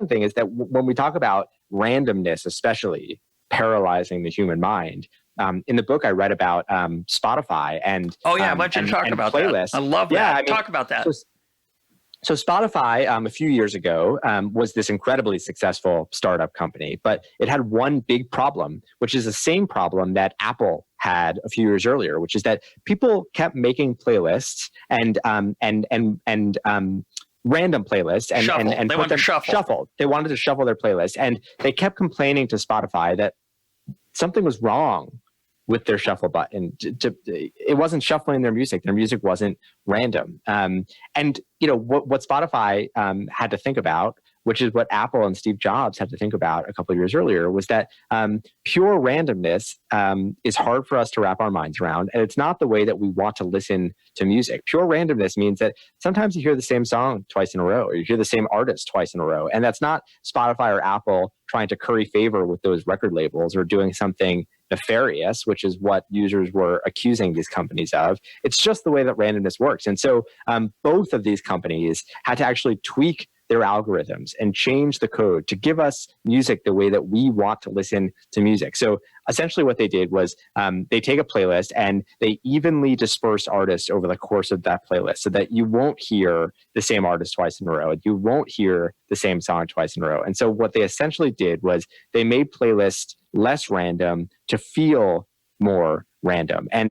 important thing is that when we talk about randomness, especially paralyzing the human mind, in the book I read about Spotify and I want you to talk about playlists. That. I love that. Talk about that. So Spotify, a few years ago, was this incredibly successful startup company, but it had one big problem, which is the same problem that Apple had a few years earlier, which is that people kept making playlists and random playlists and they wanted to shuffle. They wanted to shuffle their playlist, and they kept complaining to Spotify that something was wrong with their shuffle button. It wasn't shuffling their music. Their music wasn't random. And what Spotify had to think about, which is what Apple and Steve Jobs had to think about a couple of years earlier, was that pure randomness is hard for us to wrap our minds around, and it's not the way that we want to listen to music. Pure randomness means that sometimes you hear the same song twice in a row, or you hear the same artist twice in a row, and that's not Spotify or Apple trying to curry favor with those record labels or doing something nefarious, which is what users were accusing these companies of. It's just the way that randomness works. And so both of these companies had to actually tweak their algorithms and change the code to give us music the way that we want to listen to music. So essentially what they did was they take a playlist and they evenly disperse artists over the course of that playlist so that you won't hear the same artist twice in a row. You won't hear the same song twice in a row. And so what they essentially did was they made playlists less random to feel more random. And